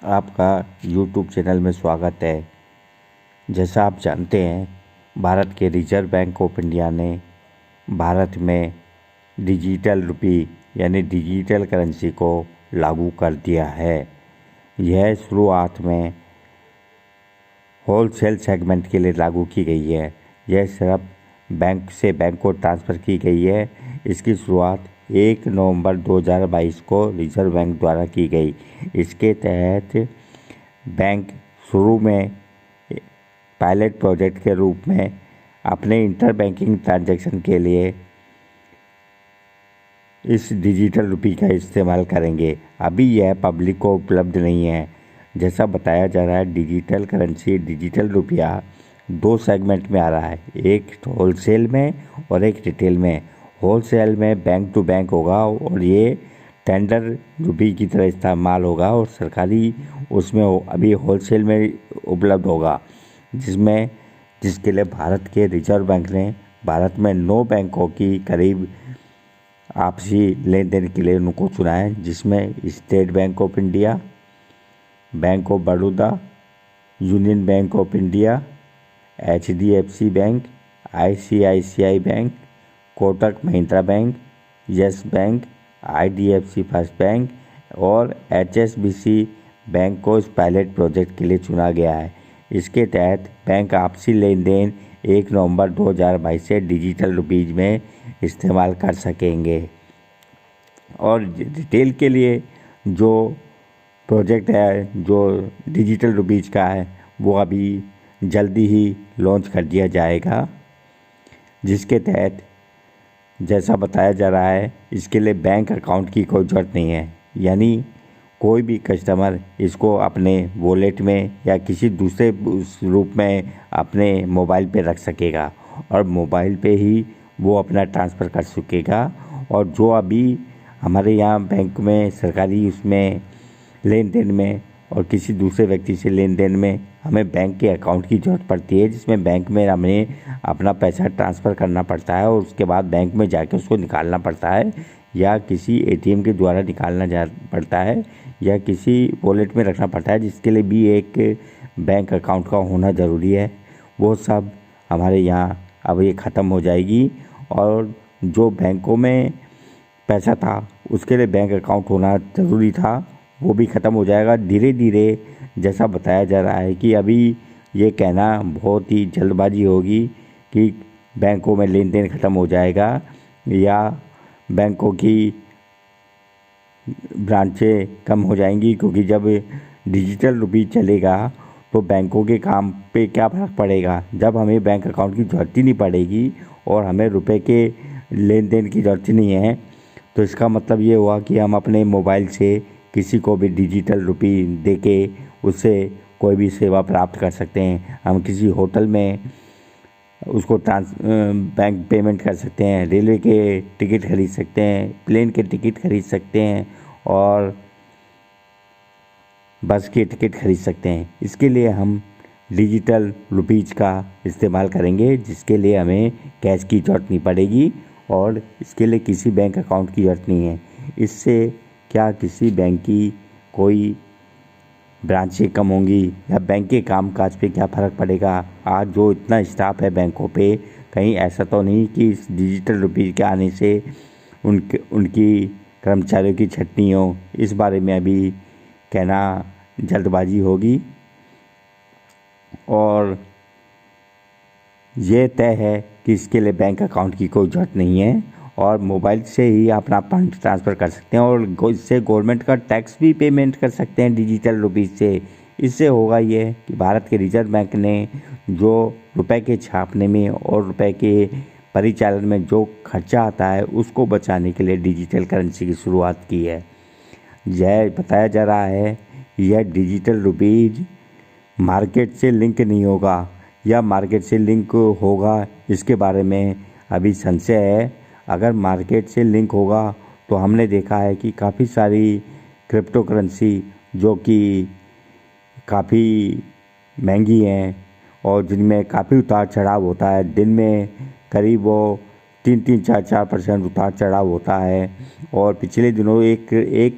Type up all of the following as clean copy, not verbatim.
आपका YouTube channel में स्वागत है। जैसा आप जानते हैं, भारत के रिजर्व बैंक ऑफ इंडिया ने भारत में डिजिटल रुपी यानी डिजिटल करेंसी को लागू कर दिया है। यह शुरुआत में होलसेल सेगमेंट के लिए लागू की गई है। यह सिर्फ बैंक से बैंक को ट्रांसफ़र की गई है। इसकी शुरुआत 1 नवंबर 2022 को रिजर्व बैंक द्वारा की गई। इसके तहत बैंक शुरू में पायलट प्रोजेक्ट के रूप में अपने इंटर बैंकिंग ट्रांजैक्शन के लिए इस डिजिटल रुपी का इस्तेमाल करेंगे। अभी यह पब्लिक को उपलब्ध नहीं है। जैसा बताया जा रहा है, डिजिटल करेंसी डिजिटल रुपया 2 सेगमेंट में आ रहा है, एक होलसेल में और एक रिटेल में। होलसेल में बैंक टू बैंक होगा और ये टेंडर रुपी की तरह इस्तेमाल होगा और सरकारी उसमें अभी होलसेल में उपलब्ध होगा, जिसके लिए भारत के रिजर्व बैंक ने भारत में 9 बैंकों की करीब आपसी लेन देन के लिए उनको चुना है, जिसमें state bank of India, bank of Baroda, union bank of India, HDFC bank, ICICI bank, Kotak Mahindra bank, yes bank, IDFC first bank और HSBC बैंक को इस पायलट प्रोजेक्ट के लिए चुना गया है। इसके तहत बैंक आपसी लेन देन 1 नवंबर 2022 से डिजिटल रुपीज़ में इस्तेमाल कर सकेंगे। और रिटेल के लिए जो प्रोजेक्ट है, जो डिजिटल रुपीज़ का है, वो अभी जल्दी ही लॉन्च कर दिया जाएगा, जिसके तहत जैसा बताया जा रहा है, इसके लिए बैंक अकाउंट की कोई ज़रूरत नहीं है। यानी कोई भी कस्टमर इसको अपने वॉलेट में या किसी दूसरे रूप में अपने मोबाइल पे रख सकेगा और मोबाइल पे ही वो अपना ट्रांसफ़र कर सकेगा। और जो अभी हमारे यहाँ बैंक में सरकारी उसमें लेन देन में और किसी दूसरे व्यक्ति से लेन देन में हमें बैंक के अकाउंट की ज़रूरत पड़ती है, जिसमें बैंक में हमें अपना पैसा ट्रांसफ़र करना पड़ता है और उसके बाद बैंक में जाके उसको निकालना पड़ता है या किसी ATM के द्वारा निकालना पड़ता है या किसी वॉलेट में रखना पड़ता है, जिसके लिए भी एक बैंक अकाउंट का होना ज़रूरी है। वो सब हमारे यहाँ अब ये ख़त्म हो जाएगी और जो बैंकों में पैसा था उसके लिए बैंक अकाउंट होना ज़रूरी था, वो भी ख़त्म हो जाएगा धीरे धीरे। जैसा बताया जा रहा है कि अभी ये कहना बहुत ही जल्दबाजी होगी कि बैंकों में लेन देन ख़त्म हो जाएगा या बैंकों की ब्रांचें कम हो जाएंगी, क्योंकि जब डिजिटल रुपी चलेगा तो बैंकों के काम पे क्या फ़र्क पड़ेगा। जब हमें बैंक अकाउंट की ज़रूरत ही नहीं पड़ेगी और हमें रुपए के लेन देन की ज़रूरत ही नहीं है, तो इसका मतलब ये हुआ कि हम अपने मोबाइल से किसी को भी डिजिटल रुपी देके उससे कोई भी सेवा प्राप्त कर सकते हैं। हम किसी होटल में उसको बैंक पेमेंट कर सकते हैं, रेलवे के टिकट खरीद सकते हैं, प्लेन के टिकट खरीद सकते हैं और बस के टिकट खरीद सकते हैं। इसके लिए हम डिजिटल रुपीज़ का इस्तेमाल करेंगे, जिसके लिए हमें कैश की ज़रूरत नहीं पड़ेगी और इसके लिए किसी बैंक अकाउंट की ज़रूरत नहीं है। इससे क्या किसी बैंक की कोई ब्रांचें कम होंगी या बैंक के कामकाज पे क्या फ़र्क पड़ेगा। आज जो इतना स्टाफ है बैंकों पे, कहीं ऐसा तो नहीं कि इस डिजिटल रुपीज़ के आने से उनकी कर्मचारियों की छटनी हो। इस बारे में अभी कहना जल्दबाजी होगी और ये तय है कि इसके लिए बैंक अकाउंट की कोई ज़रूरत नहीं है और मोबाइल से ही अपना फंड ट्रांसफ़र कर सकते हैं और इससे गवर्नमेंट का टैक्स भी पेमेंट कर सकते हैं डिजिटल रुपीज़ से। इससे होगा ये कि भारत के रिजर्व बैंक ने जो रुपए के छापने में और रुपए के परिचालन में जो खर्चा आता है, उसको बचाने के लिए डिजिटल करेंसी की शुरुआत की है। यह बताया जा रहा है यह डिजिटल रुपीज़ मार्केट से लिंक नहीं होगा या मार्केट से लिंक होगा, इसके बारे में अभी संशय है। अगर मार्केट से लिंक होगा तो हमने देखा है कि काफ़ी सारी क्रिप्टो करेंसी जो कि काफ़ी महंगी हैं और जिनमें काफ़ी उतार चढ़ाव होता है, दिन में करीब वो 3-4% उतार चढ़ाव होता है। और पिछले दिनों एक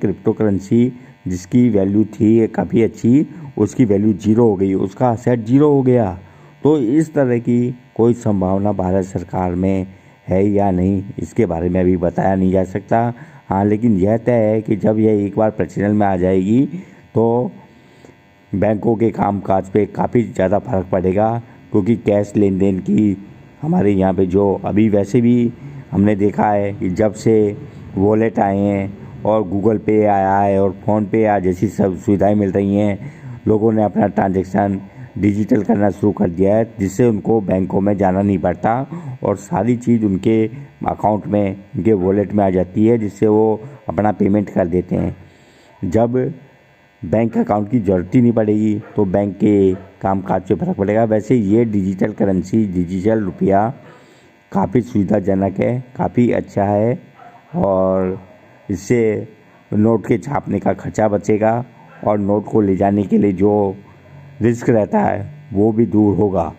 क्रिप्टो करेंसी जिसकी वैल्यू थी काफ़ी अच्छी, उसकी वैल्यू ज़ीरो हो गई, उसका असेट ज़ीरो हो गया। तो इस तरह की कोई संभावना भारत सरकार में है या नहीं, इसके बारे में अभी बताया नहीं जा सकता। हाँ, लेकिन यह तय है कि जब यह एक बार प्रचलन में आ जाएगी तो बैंकों के कामकाज पे काफ़ी ज़्यादा फर्क पड़ेगा, क्योंकि कैश लेन देन की हमारे यहाँ पे जो अभी वैसे भी हमने देखा है कि जब से वॉलेट आए हैं और गूगल पे आया है और फ़ोन पे जैसी सब सुविधाएं मिल रही हैं, लोगों ने अपना ट्रांजैक्शन डिजिटल करना शुरू कर दिया है, जिससे उनको बैंकों में जाना नहीं पड़ता और सारी चीज़ उनके अकाउंट में, उनके वॉलेट में आ जाती है, जिससे वो अपना पेमेंट कर देते हैं। जब बैंक अकाउंट की ज़रूरत ही नहीं पड़ेगी तो बैंक के कामकाज पे फर्क पड़ेगा। वैसे ये डिजिटल करेंसी, डिजिटल रुपया काफ़ी सुविधाजनक है, काफ़ी अच्छा है और इससे नोट के छापने का खर्चा बचेगा और नोट को ले जाने के लिए जो रिस्क रहता है वो भी दूर होगा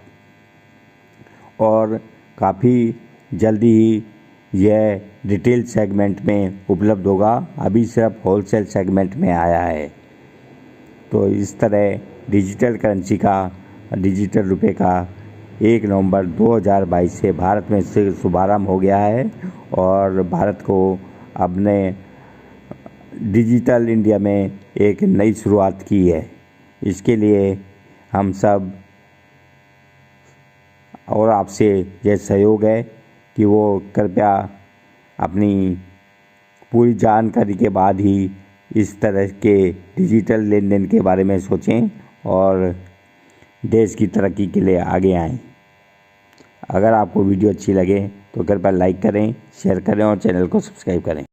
और काफ़ी जल्दी ही यह रिटेल सेगमेंट में उपलब्ध होगा। अभी सिर्फ होलसेल सेगमेंट में आया है। तो इस तरह डिजिटल करेंसी का, डिजिटल रुपए का 1 नवंबर 2022 से भारत में से शुभारंभ हो गया है और भारत को अपने डिजिटल इंडिया में एक नई शुरुआत की है। इसके लिए हम सब और आपसे यह सहयोग है कि वो कृपया अपनी पूरी जानकारी के बाद ही इस तरह के डिजिटल लेन देन के बारे में सोचें और देश की तरक्की के लिए आगे आएं। अगर आपको वीडियो अच्छी लगे तो कृपया लाइक करें, शेयर करें और चैनल को सब्सक्राइब करें।